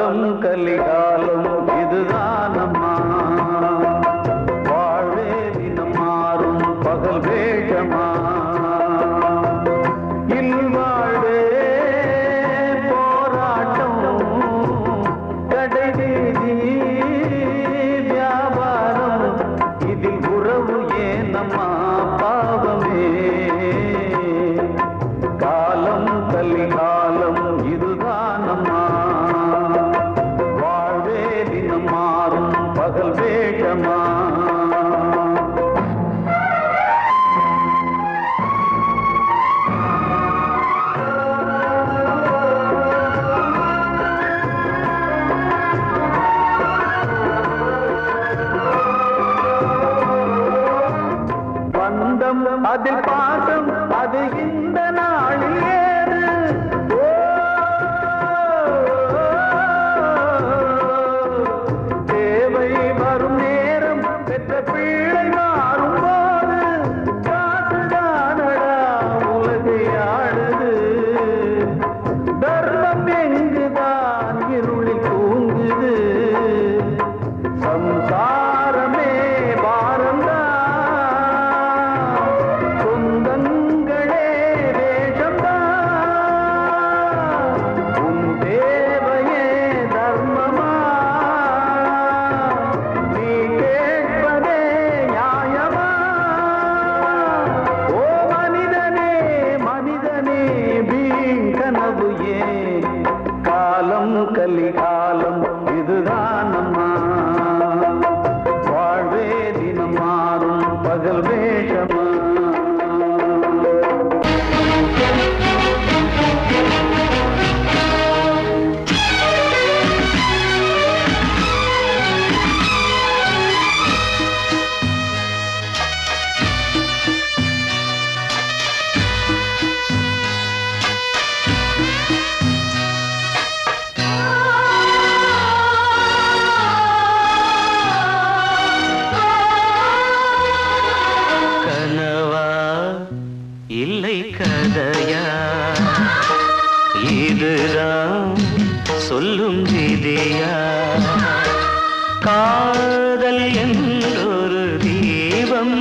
காலம் கலிகாலம் இதுதானம்மா, வாழ்வே தினம் மாறும் பகல் வேஷமா, இல்வாழ்வே போராட்டம் கடைவீதி வியாபாரம், இதில் உறவு ஏனம்மா பாவமே, காலம் கலிகாலம் இதுதானம்மா, வாழ்வே தினம் மாறும் பகல் வேஷமா. பந்தம் அதில் பாசம் அது இந்த நாளில் ஏது, தேவை வரும் நேரம் பெற்ற பிள்ளை மாறும் போது, காசுதானடா உலகை ஆடுது, தர்மம் எங்குதான் இருளில் தூங்குது, சம்சாரமே பாரந்தா, சொந்தங்களே வேஷம்தா, உன் தேவையே தர்மமா, நீ கேட்பதே நியாயமா, ஓ மனிதனே மனிதனே வீண் கனவு ஏன், காலம் கலிகாலம் இதுதானம்மா, வாழ்வே தினம் மாறும் பகல் வேஷமா. கனவா இல்லை கதையா, இதுதான் சொல்லும் விதியா, காதல் என்றொரு தீபம்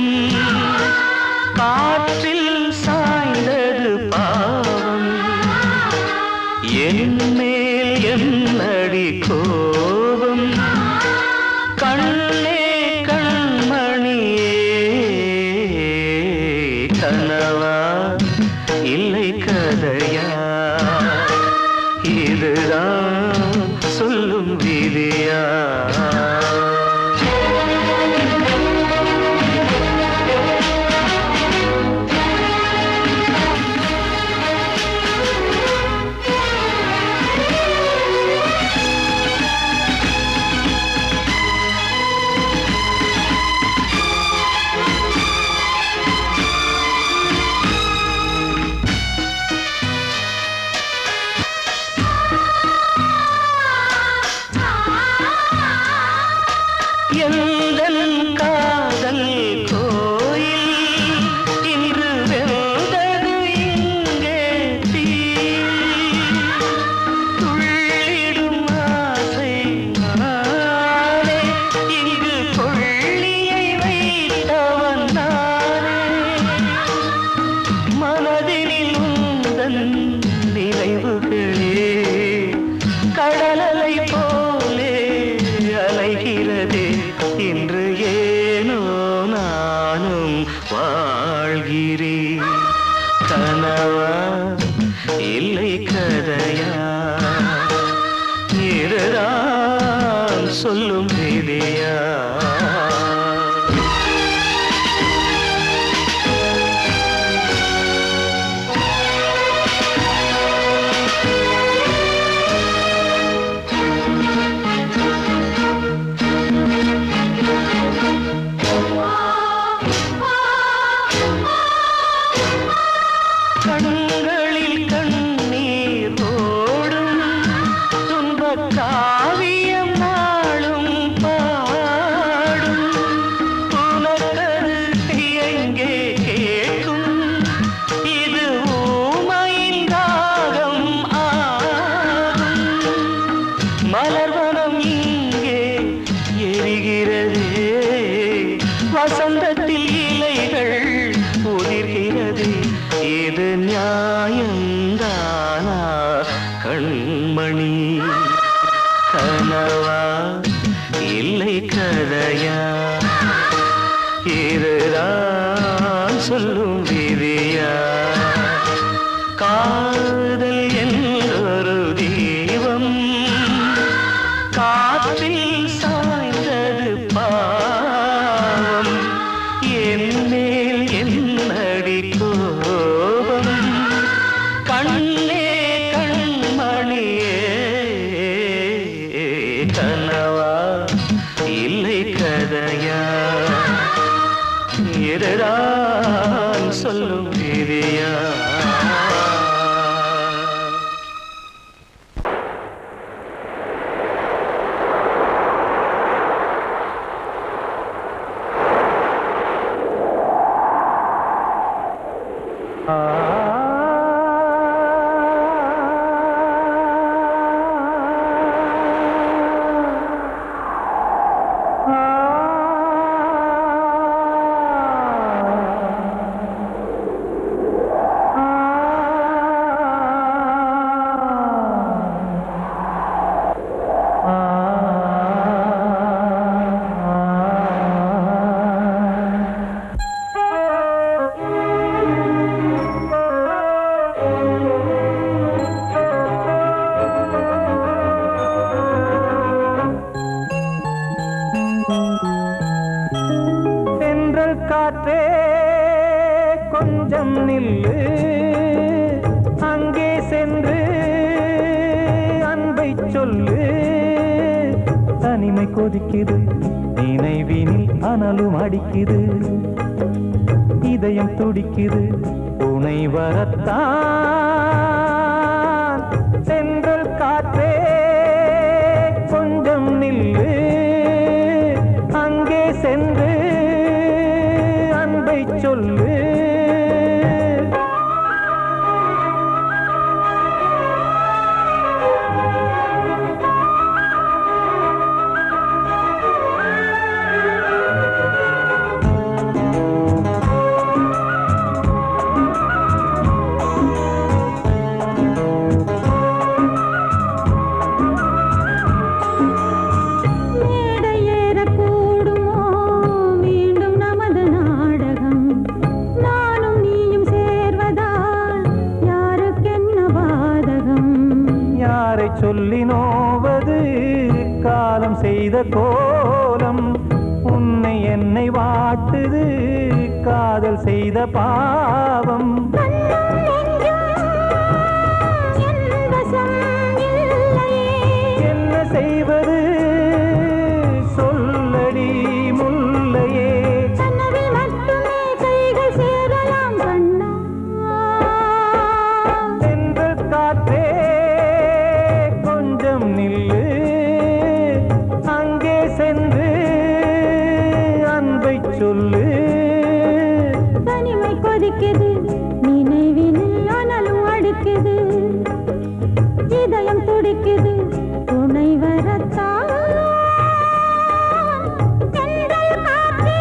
காற்றில் சாய்ந்தது பாவம், என் மேல் என்னடி கோபம், கண்ணே கண்மணியே, கனவா இல்லை கதையா, இதுதான் சொல்லும் விதியா. எந்தன் காதல் கோயில் இன்று வெந்தது இங்கே தீ, துள்ளிடும் ஆசை நானே, இங்கு கொள்ளியை வைத்தவன் நானே, மனதினில் உந்தன் நினைவுகளே கடலலை போலே அலைகிறதே, இன்று ஏனோ நானும் வாழ்கிறேன், கனவா இல்லை கதையா, இதுதான் சொல்லும் விதியா. கண்களில் கண்ணீர் ஓடும் துன்பக் காவியம் நாளும் பாடும், உனக்கது எங்கே கேட்கும், இது ஊமையின் தாகம் ஆகும், மலர்வனம் இங்கே எரிகிறதே, வசந்தத்தில் இலைகள் உதிர்கிறது. இது நியாயந்தானா கண்மணி? கனவா இல்லை கதையா? இதுதான் சொல்லும் விதியா? காதல் என்றொரு தீபம் காற்றில் சாய்ந்தது பாவம். என் மேல் என்னடி கோபம்? கண்ணே கண்மணியே, கனவா இல்லை கதையா? இதுதான் சொல்லும் விதியா? காற்றே கொஞ்சம் நில்லு, அங்கே சென்று அன்பை சொல்லு. தனிமை கொதிக்குது, நினைவினில் அனலும் அடிக்குது, இதயம் துடிக்குது துணை வரத்தான். சென்றல் காற்றே கொஞ்சம் நில்லு, அங்கே சென்று அன்பை சொல்லு. சொல்லி நோவது காலம் செய்த கோலம், உன்னை என்னை வாட்டுது காதல் செய்த பாவம். என்ன செய்வது சொல்லடி முல்லையே? சென்றல் காற்றே கொஞ்சம் நில்லு, அங்கே சென்று அன்பை சொல்லு. தனிமை கொதிக்குது, நினைவினில் அனலும் அடிக்குது, இதயம் துடிக்குது துணை வரத்தான். சென்றல் காற்றே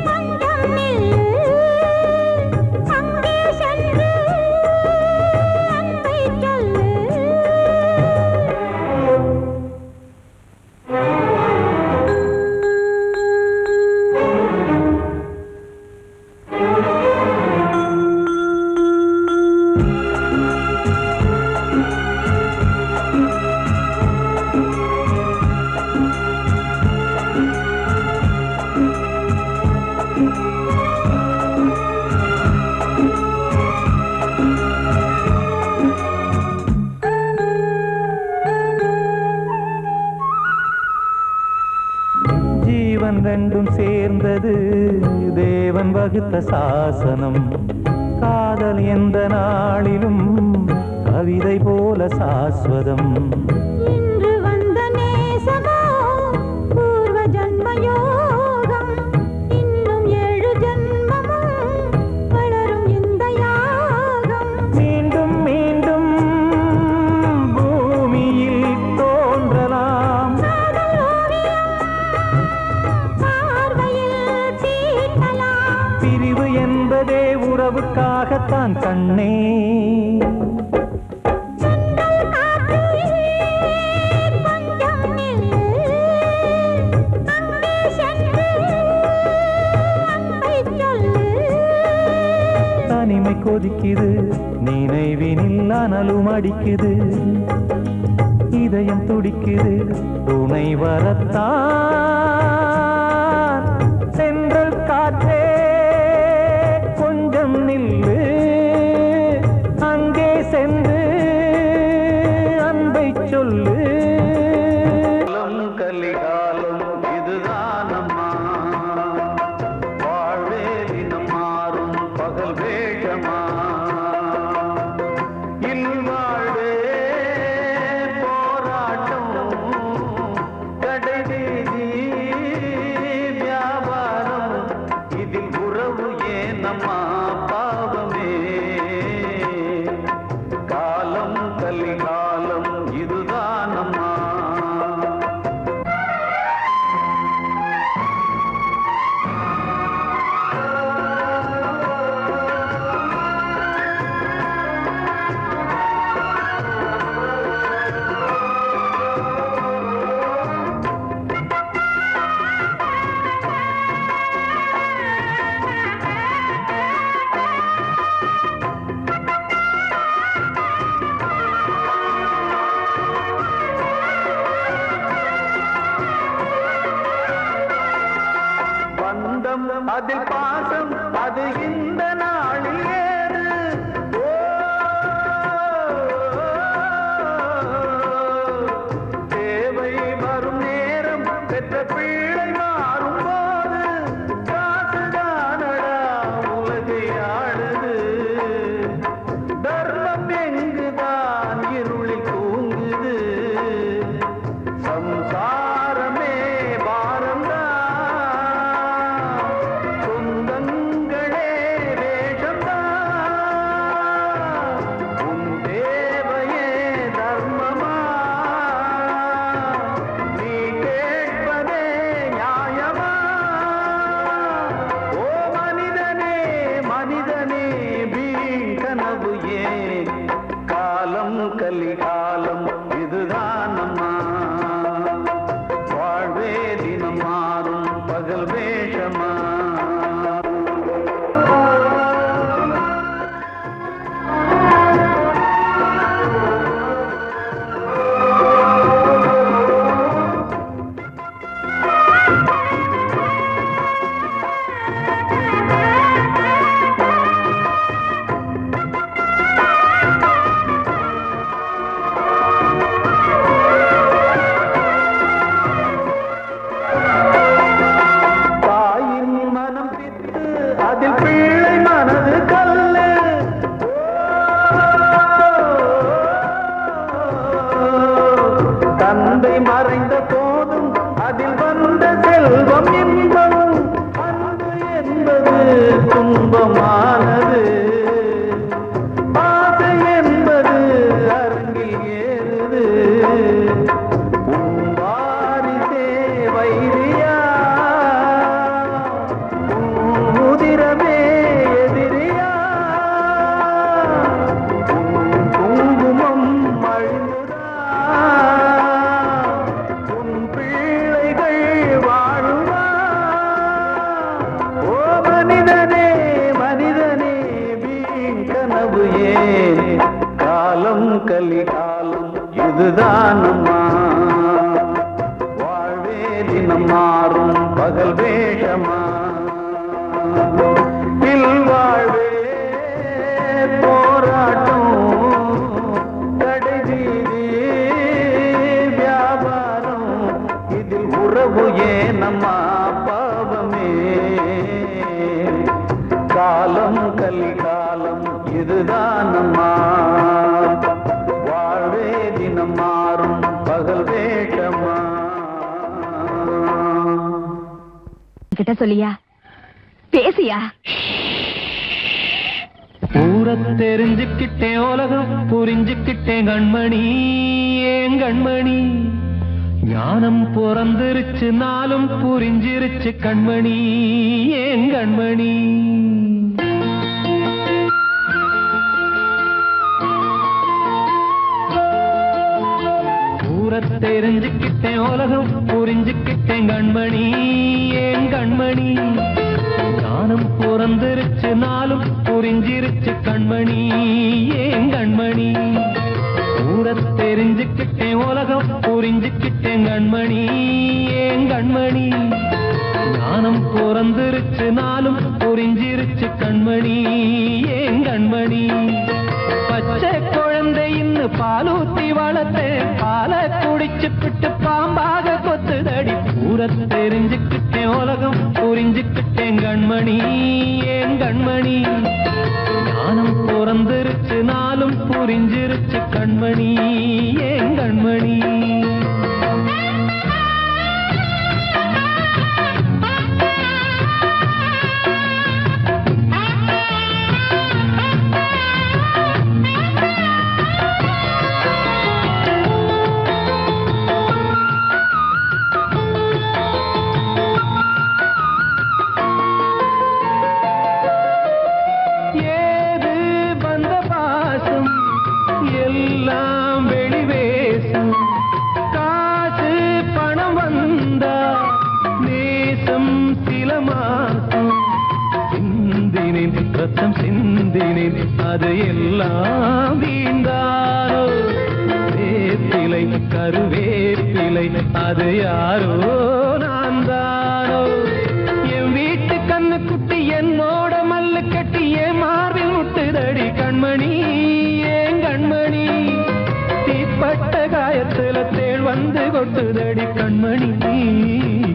கொஞ்சம் நில்லு, அங்கே சென்று அன்பை சொல்லு. ஜீவன் ரெண்டும் சேர்ந்தது தேவன் வகுத்த சாசனம். காதல் எந்த நாளிலும் கவிதை போல சாஸ்வதம். இன்று வந்த நேசமோ பூர்வ ஜன்ம யோகம், இன்னும் 7 ஜன்மமும் வளரும் இந்த யாகம். மீண்டும் மீண்டும் பூமியில் வரத்தான் கண்ணே. தனிமை கொதிக்குது நினைவினில் அனலும் அடிக்குது, இதயம் துடிக்குது துணை வரத்தான். சென்றல் காற்றே கொஞ்சம் நில்லு, அங்கே சென்று அன்பை சொல்லு. கலிகாலம் இதுதான் அம்மா, வாழ்வே தினம் மாறும் பகல் வேஷமா. இல்வாழ்வே போராட்டம், கடைவீதி வியாபாரம், இதில் உறவு ஏனம்மா பாவமே. காலம் கலிகாலம் இதுதான் அம்மா. பந்தம் அதில் பாசம் அது இந்த நாளில் ஏது. தேவை வரும் நேரம் பெற்ற பிள்ளை மாறும் போது, காசுதானடா உலகை ஆடுது. தர்மம் எங்குதான் இருளில் தூங்குது, சம்சாரமே பாரம்தான். சொந்தங்களே வேஷம்தான், உன் தேவையே தர்மமா. நீ கேட்பதே நியாயமா. ஓ மனிதனே மனிதனே வீண் கனவு ஏன். காலம் கலிகாலம் இதுதான் அம்மா, வாழ்வே தினம் மாறும் பகல் வேஷமா. தாயின் மனம் பித்து அதில் பிள்ளை மனது கல்லு. தந்தை மறைந்த போதும் அதில் வந்த செல்வம் இன்பம். அன்பு என்பது துன்பமானது, ஆசை என்பது அரங்கில் ஏறுது. உன் வாரிசே வைரியா, உன் உதிரமே எதிரியா. உன் குங்குமம் அழிந்துதா, உன் பிள்ளைகள் வாழுமா. ஓ மனிதனே மனிதனே வீண் கனவு ஏன். காலம் கலிகாலம் இதுதான் அம்மா, வாழ்வே தினம் மாறும் பகல் வேஷமா. இல்வாழ்வே போராட்டம், கடைவீதி வியாபாரம், இதில் உறவு ஏனம்மா பாவமே. காலம் கலிகாலம் இதுதான் அம்மா, வாழ்வே தினம் மாறும் பகல் வேஷமா. கிட்ட சொல்லியா, பேசியா. ஊரை தெரிஞ்சுக்கிட்டேன், உலகம் புரிஞ்சுக்கிட்டேன் கண்மணி, ஏன் கண்மணி. ஞானம் பிறந்திருச்சு, நாளும் புரிஞ்சிருச்சு கண்மணி, ஏன் கண்மணி. தெரிஞ்சுக்கிட்டேன் உலகம் புரிஞ்சுக்கிட்டேன் கண்மணி ஏன் கண்மணி ஞானம் பிறந்திருச்சு நாளும் புரிஞ்சிருச்சு கண்மணி ஏன் கண்மணி தெரிஞ்சுக்கிட்டேன் உலகம் புரிஞ்சுக்கிட்டேன் கண்மணி ஏன் கண்மணி ஞானம் பிறந்திருச்சு நாளும் புரிஞ்சிருச்சு கண்மணி ஏன் கண்மணி பச்சை குழந்தை இன்னும் பாலூத்தி வளர்த்தேன் பாலை குடிச்சு பிட்டு பாம்பாக கொத்துதடி தெரிஞ்சுக்கிட்டேன் உலகம் புரிஞ்சுக்கிட்டேன் கண்மணி ஏன் கண்மணி ஞானம் பிறந்திருச்சு நாளும் புரிஞ்சிருச்சு கண்மணி ஏன் கண்மணி ரத்தம் சிந்தினேன் அது எல்லாம் வீண்டாரோ வேப்பிலை கருவேப்பிலை அது யாரோ நான் தானோ என் வீட்டு கண்ணு குட்டி என்னோட மல்லு கட்டி என் மார்பில் முட்டுதடி கண்மணி ஏன் கண்மணி தீப்பட்ட காயத்துல தேள் வந்து கொட்டுதடி கண்மணி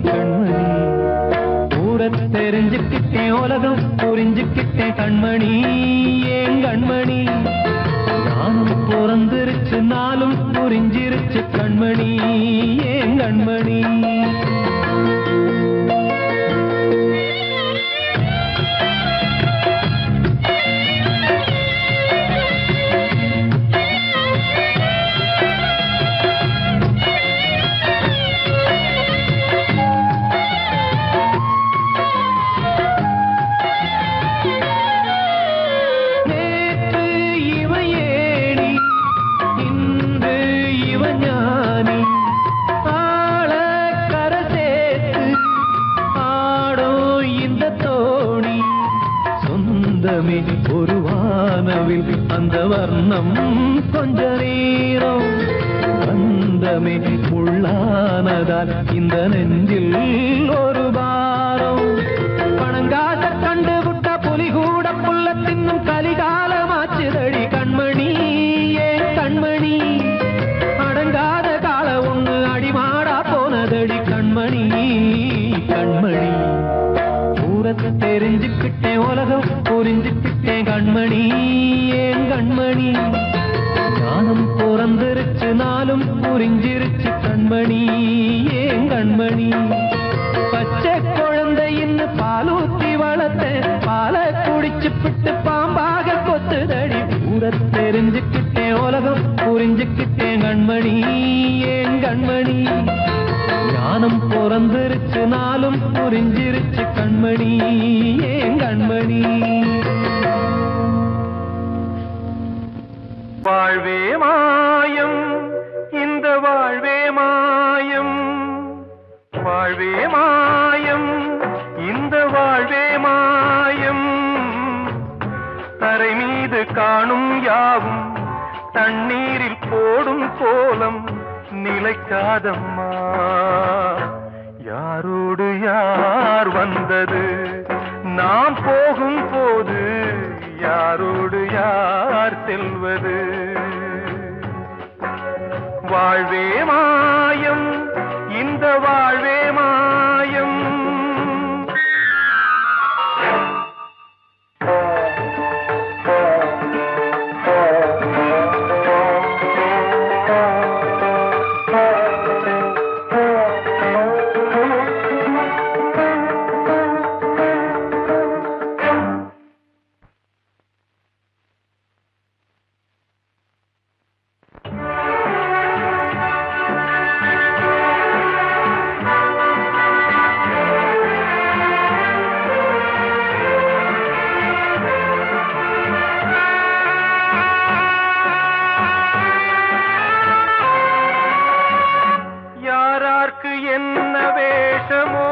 கண்மணி தெரிஞ்சுக்கிட்டேன் உலகம் புரிஞ்சுக்கிட்டேன் கண்மணி ஏன் கண்மணி ஞானம் பிறந்திருச்சு நாளும் புரிஞ்சிருச்சு கண்மணி ஏன் கண்மணி ஒரு வானவில் அந்த வர்ணம் கொஞ்ச நேரம் வந்தமே உள்ளானதால் இந்த நெஞ்சில் ஒரு பாரம் பணங்காச கண்டு விட்ட புலி கூட புல்ல தின்னும் கலிகாலமாச்சுதடி கண்மணி ஏன் கண்மணி அடங்காத கால ஒண்ணு அடிமாடா போனதடி கண்மணி கண்மணி தெரிஞ்சுக்கிட்டேன் உலகம் புரிஞ்சுக்கிட்டேன் கண்மணி ஏன் கண்மணி ஞானம் பிறந்திருச்சு நாளும் புரிஞ்சிருச்சு கண்மணி ஏன் கண்மணி பச்சை குழந்தை இன்னும் பாலூத்தி வளர்த்தேன் பாலை குடிச்சு பிட்டு பாம்பாக கொத்துதடி தெரிஞ்சுக்கிட்டேன் உலகம் புரிஞ்சுக்கிட்டேன் கண்மணி ஏன் கண்மணி ஞானம் பிறந்திருச்சு நாளும் புரிஞ்சிருச்சு கண்மணி ஏன் கண்மணி வாழ்வே மாயம் இந்த வாழ்வே மாயம் வாழ்வே மாயம் இந்த வாழ்வே மாயம் தரை மீது காணும் யாவும் தண்ணீரில் போடும் கோலம் நிலைக்காதம்மா யாரோடு யார் வந்தது நாம் போகும் போது யாரோடு யார் செல்வது வாழ்வே மாயம் இந்த வாழ்வே மாயம் யாரார்க்கு என்ன வேஷமோ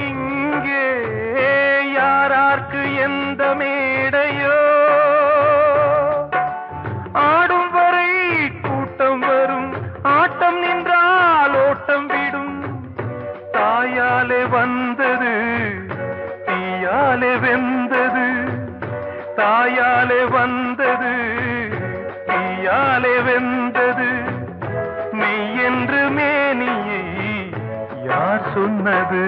இங்கே, யாரார்க்கு எந்த மேடையோ, ஆடும் வரை கூட்டம் வரும், ஆட்டம் நின்றால் ஓட்டம் விடும். தாயாலே வந்தது தீயாலே வெந்தது, தாயாலே வந்தது தீயாலே வெந்தது. மெய் என்று மேனியை யார் சொன்னது?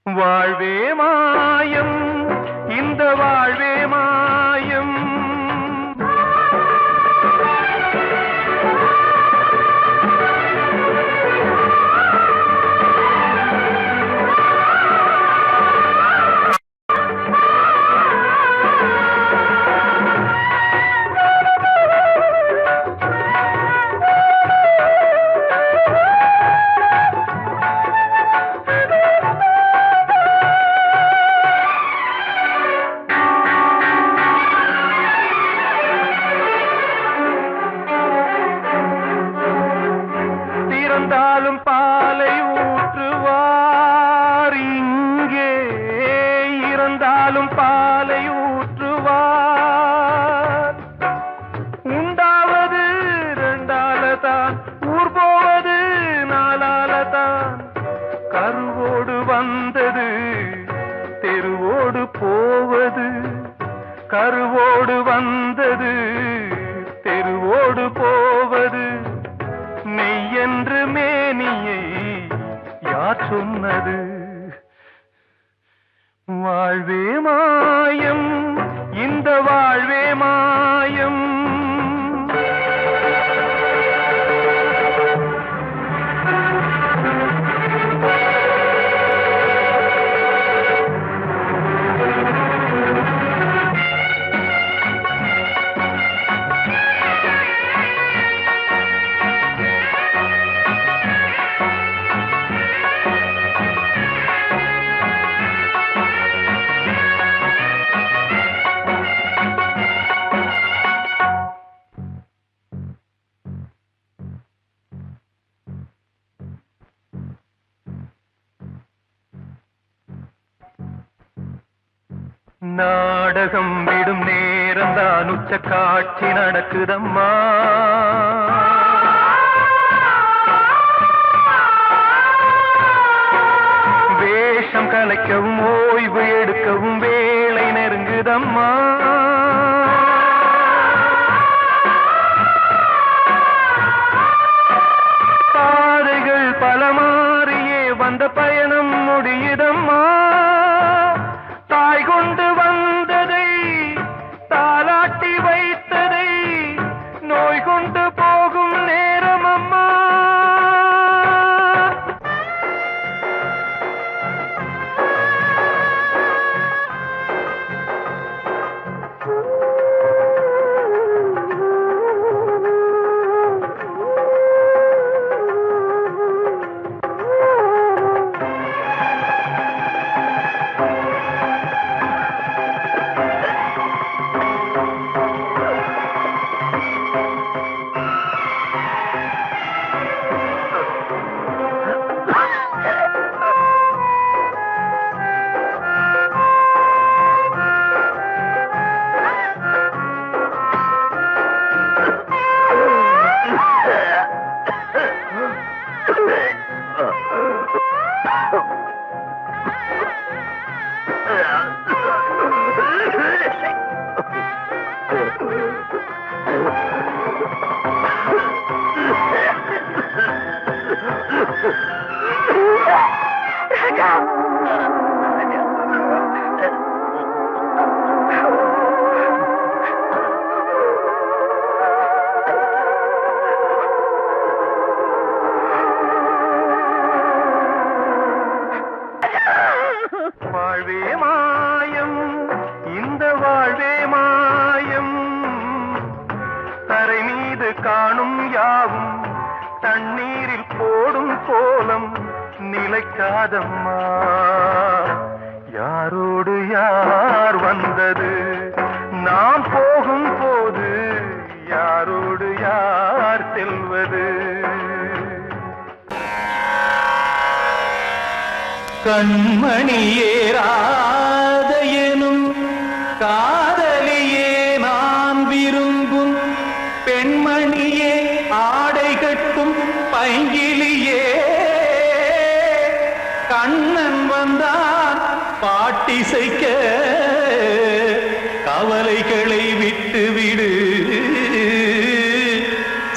வாழ்வே மாயம், இந்த வாழ்வே மாயம். இறந்தாலும் பாலை ஊற்றுவார் இங்கே, இறந்தாலும் பாலை ஊற்றுவார். உண்டாவது ரெண்டாலதான், ஊர் போவது நாலாலதான். கருவோடு வந்தது தெருவோடு போவது, கருவோடு வந்தது தெருவோடு போவது. மெய் என்று மேனியை யார் சொன்னது? வாழ்வே மாயம், இந்த வாழ்வே மாயம். நாடகம் விடும் நேரம்தான் உச்ச காட்சி நடக்குதம்மா. வேஷம் கலைக்கவும் ஓய்வு எடுக்கவும் வேளை நெருங்குதம்மா. பாதைகள் பல மாறியே வந்த பயணம் முடியுதம்மா. தாய் கொண்டு வந்ததை தாலாட்டி வைத்ததை நோய் கொண்டு போகும் நேரம் அம்மா. வாழ்வே மாயம், இந்த வாழ்வே மாயம். தரை மீது காணும் யாவும் தண்ணீரில் போடும் கோலம் நிலைக்காதம்மா. யாரோடு யார் வந்தது நாம் போகும் போது, யாரோடு யார் யார் செல்வது? கண்மணியே ராதையெனும் காதலியே நான் விரும்பும் பெண்மணியே ஆடை கட்டும் பைங்கிலியே கண்ணன் வந்தான் பாட்டிசைக்க கவலைகளை விட்டு விடு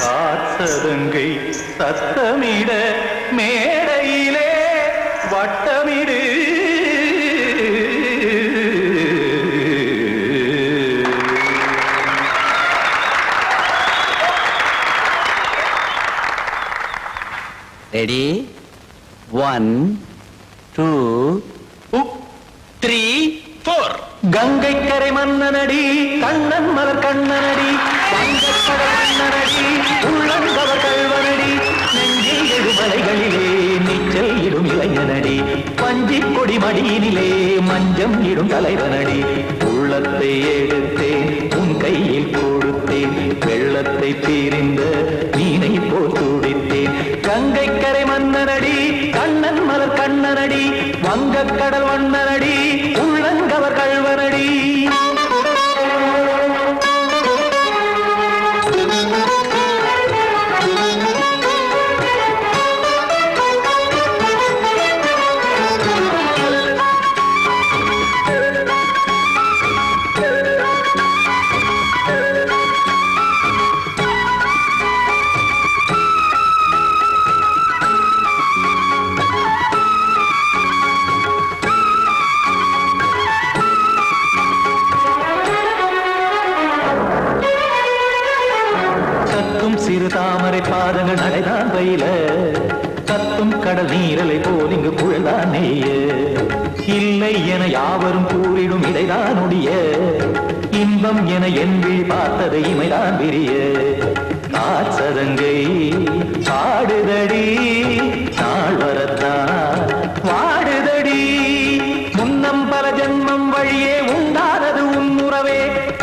காசதங்கை சத்தமிட மேடையிலே வட்டமிடு ரெடி 1 2 3 4 கங்கை கரை மன்னனடி கண்ணன் மலர் கண்ணனடி வங்கக்கடல் மன்னனடி உள்ளங்கவர் கல்வனடி நெஞ்சில் எழுமலைகளிலே நீச்சல் இடும் இளைஞனடி பஞ்சிக் கொடி மடியினிலே மஞ்சம் இடும் தலைவனடி உள்ளத்தை எடுத்தேன் உன் கையில் கொடுத்தேன் வெள்ளத்தை தீரிந்த மீனை போல் துடித்தேன் கங்கை கரை மன்னனடி கண்ணன் மலர் கண்ணனடி வங்கக்கடல் வண்ணனடி உள்ளங்கவர் கல்வனடி சிறு தாமரை பாதங்கள் நடைதான் பயில கத்தும் கடல் நீரலை போல் இங்கு புழல்தான் நெய்ய இல்லை என யாவரும் கூறிடும் இதைதான் ஒடிய இன்பம் என என் விழி பார்த்தது இமைதான் விரிய காசதங்கை பாடுதடி நாள் வரத்தான் வாடுதடி முன்னம் பல ஜென்மம் வழியே உண்டானது உன் உறவே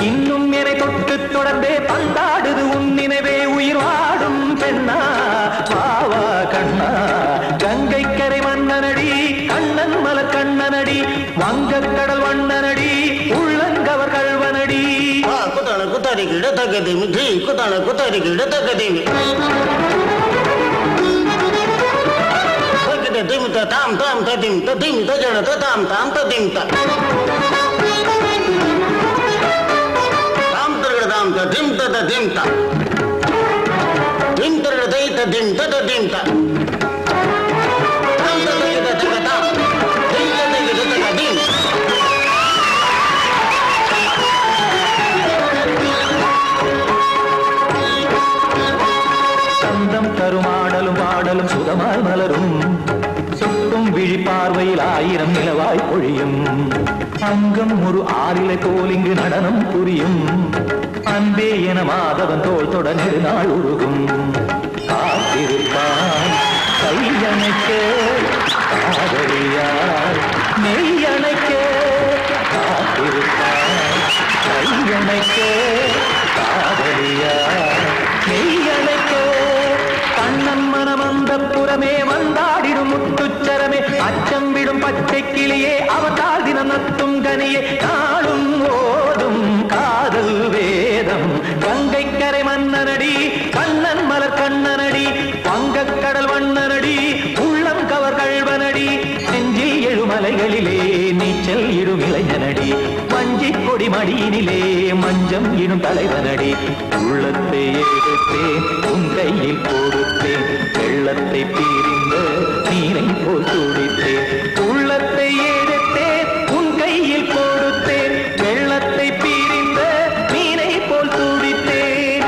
இன்னும் என்னை தொட்டு தொடர்ந்தே பந்தாடுது உன் நினைவே உயிர் வாடும் பெண்ணா வாவா கண்ணா கங்கை கரை மன்னனடி கண்ணன் மலர் கண்ணனடி வங்கக்கடல் வண்ணனடி உள்ளங்கவர் கல்வனடி குத்தான குத்தாரி கிட தகதேமி ஜி குத்தான குத்தாரி கிட தகதேமி பக்கெட் திம் தாம் தாம் ததிம் ததிம் தஜட தாம் தாம் ததிம் த தாம் தரட தாம் ததிம் ததிம் த திம் தரட தை ததிம் ததிம் த தாம் தரட தத தாம் திம் தரட ததிம் சந்தம் தருமாடலும் பாடலும் சுகமாய் மலரும் சுட்டும் விழி பார்வையில் ஆயிரம் நிலவாய் பொழியும் அங்கம் ஒரு ஆறிலை போல் இங்கு நடனம் புரியும் அன்பே என மாதவன் தோல் தொட நெடுநாள் உருகும் காத்திருப்பான் கையணைக்க காதலியார் மெய்யணைக்க காத்திருப்பான் கையணைக்க காதலியார் மெய்யணைக்க கண்ணன் மனம் அந்த புறமே வந்தாடிடும் முத்துச்சரமே அச்சம் விடும் பச்சை கிளியே அவதால் தினம் நத்தும் கனியே நாளும் ஓதும் காதல் வேதம் கங்கை கரை மன்னனடி கண்ணன் மலர் கண்ணனடி வங்கக்கடல் வண்ணனடி உள்ளம் கவர் கல்வனடி நெஞ்சில் எழுமலைகளிலே நீச்சல் இடும் இளைஞனடி வஞ்சிக் கொடி மடியினிலே மஞ்சம் இடும் தலைவனடி உள்ளத்தை எடுத்தேன் உன் கையில் கொடுத்தேன் வெள்ளத்தை பீரிந்த நீரை போல் துடித்தேன் உள்ளத்தை எடுத்தேன் உன் கையில் கொடுத்தேன் வெள்ளத்தை பீரிந்த நீரை போல் துடித்தேன்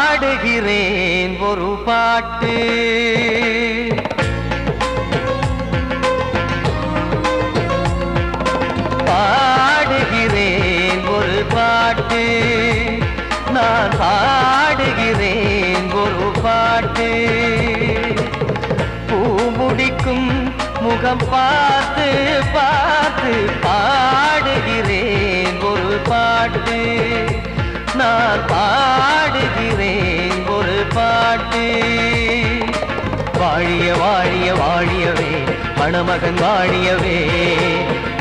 பாடுகிறேன் ஒரு பாட்டு பாடுகிறேன் ஒரு பாட்டு நான் பாடுகிறேன் ஒரு பாட்டு பூமுடிக்கும் முகம் பார்த்து பார்த்து பாடுகிறேன் ஒரு பாட்டு நான் பாடுகிறேன் ஒரு பாட்டு வாழிய வாழிய வாழியவே மணமகன் வாழியவே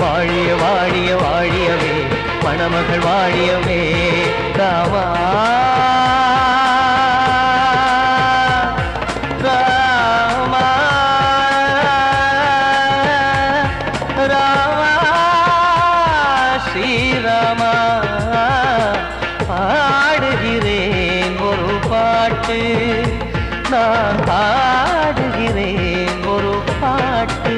வாழிய வாழிய வாழியவே மணமகள் வாழியவே ராமா ராமா ராமா ஸ்ரீராமா பாடுகிறேன் ஒரு பாட்டு நான் பாடுகிறேன் ஒரு பாட்டு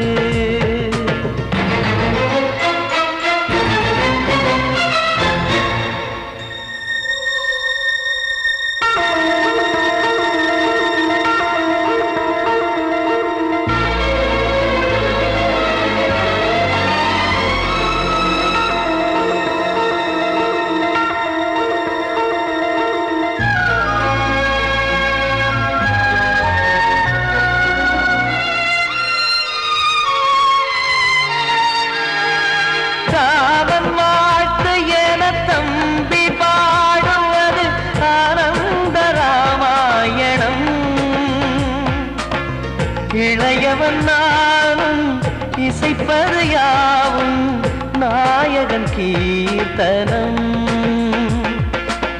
இளையவன் நானும் இசைப்பது யாவும் நாயகன் கீர்த்தனம்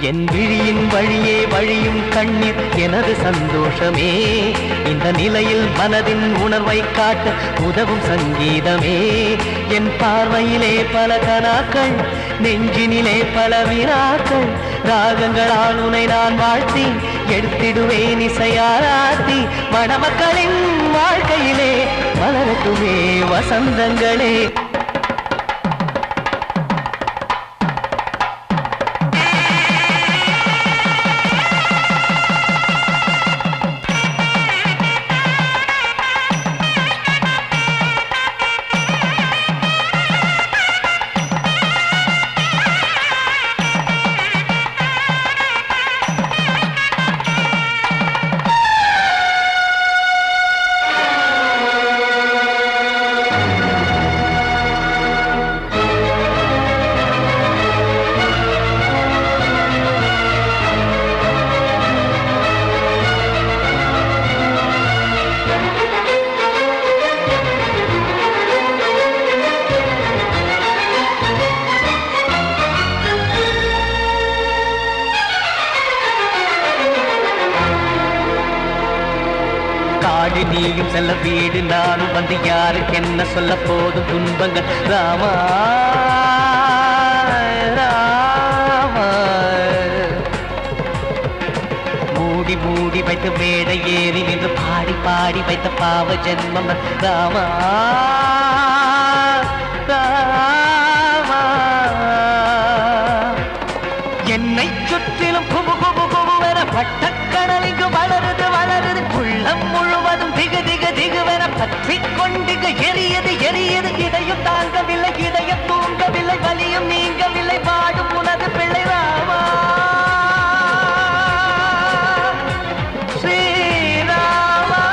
என் விழியின் வழியே வழியும் கண்ணீர் எனது சந்தோஷமே இந்த நிலையில் மனதின் உணர்வை காட்ட உதவும் சங்கீதமே என் பார்வையிலே பல கனாக்கள் நெஞ்சினிலே பல வினாக்கள் ராகங்களால் உனை நான் வாழ்த்தி எடுத்திடுவேன் இசையாராத்தி மணமக்களின் வாழ்க்கையிலே மலரட்டுமே வசந்தங்களே வாடி நீயும் செல்ல வீடு நானும் வந்து யாருக்கு என்ன சொல்ல போதும் துன்பங்கள் ராமா ராமா மூடி மூடி வைத்து மேடை ஏறி நின்று பாடி பாடி வைத்த பாவ ஜென்மம் ராமா ராமா என்னை சுற்றிலும் குபு குபு குபுவென பட்டக்கடல் இங்கு வளருது வளருது உள்ளம் முழுவதும் திகு திகு திகுவென பற்றி கொண்டிகு எரியது எரியது இதையும் தாங்கவில்லை இதையும் தூங்கவில்லை வலியும் நீங்கவில்லை பாடும் உனது பிள்ளை ராமா ஸ்ரீராமா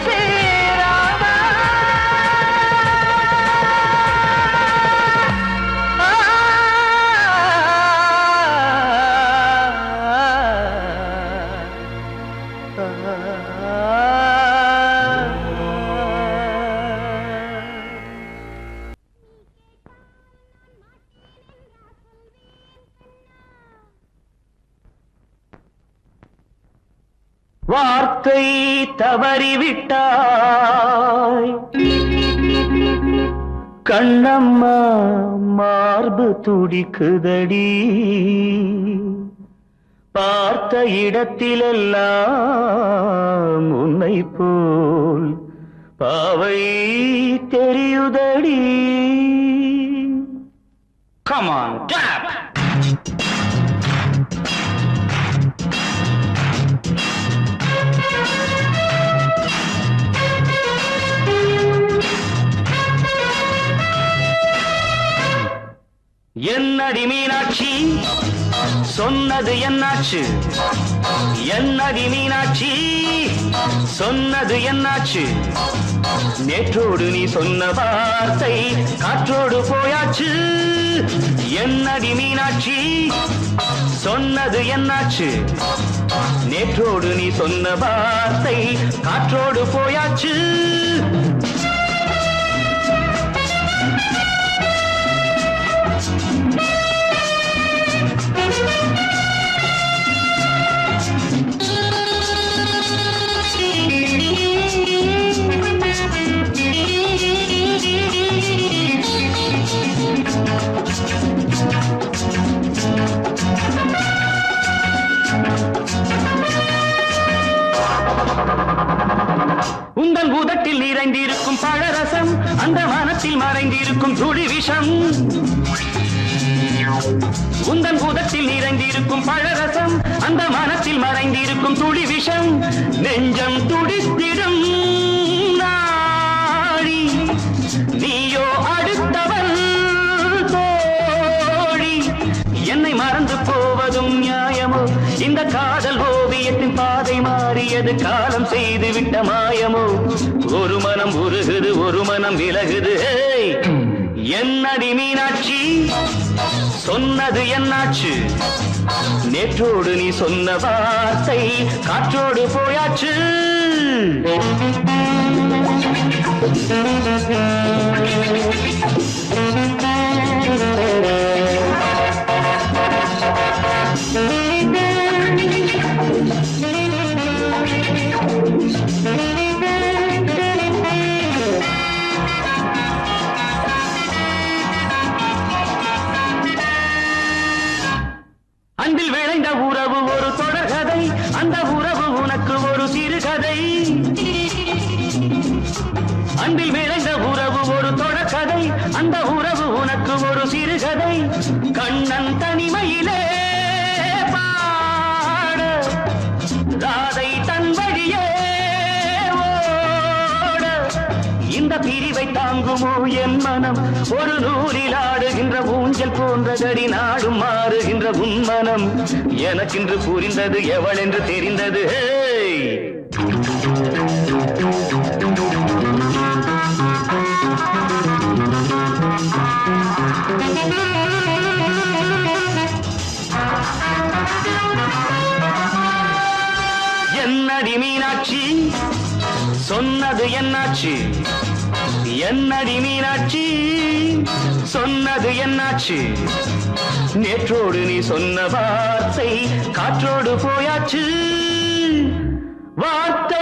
ஸ்ரீராமா வார்த்தை தவறிவிட்டாய் கண்ணம்மா மார்பு துடிக்குதடி பார்த்த இடத்திலெல்லாம் உன்னை போல் பாவை தெரியுதடி. Come on, tap! என்னடி மீனாட்சி சொன்னது என்னாச்சு என்னடி மீனாட்சி சொன்னது என்னாச்சு நேற்றோடு நீ சொன்ன வார்த்தை காற்றோடு போயாச்சு என்னடி மீனாட்சி சொன்னது என்னாச்சு நேற்றோடு நீ சொன்ன வார்த்தை காற்றோடு போயாச்சு உந்தன் பூதத்தில் நிறைந்திருக்கும் பழரசம் அந்த மனத்தில் மறைந்திருக்கும் துளி விஷம் உந்தன் பூதத்தில் நிறைந்திருக்கும் பழரசம் அந்த மனத்தில் மறைந்திருக்கும் துளி விஷம் நெஞ்சம் துடித்திடும் நாடி நீயோ அடுத்தவள் தோழி என்னை மறந்து போவதும் நியாயமோ இந்த காதல் ஓவியத்தின் பாதை மாறியது காலம் செய்து விட்ட மாயமோ ஒரு மனம் உருகுது ஒரு மனம் விலகுது என்னடி மீனாட்சி சொன்னது என்னாச்சு நேற்றோடு நீ சொன்ன வார்த்தை காற்றோடு போயாச்சு அன்பில் விளைந்த உறவு ஒரு தொடர்கதை அந்த உறவு உனக்கு ஒரு சிறுகதை அன்பில் விளைந்த உறவு ஒரு தொடர்கதை அந்த உறவு உனக்கு ஒரு சிறுகதை கண்ணன் தனிமையிலே பாட ராதை தன் வழியே ஓட இந்த பிரிவை தாங்குமோ என் மனம் ஒரு நூலில் ஆடுகின்ற ஊஞ்சல் போன்றதடி நாடும் மாறுகின்ற உன்மனம் எனக்கென்று புரிந்தது எவள் என்று தெரிந்தது என்னடி மீனாட்சி சொன்னது என்னாச்சு என்னடி மீனாட்சி சொன்னது என்னாச்சு நேற்றோடு நீ சொன்ன வார்த்தை காற்றோடு போயாச்சு வார்த்தை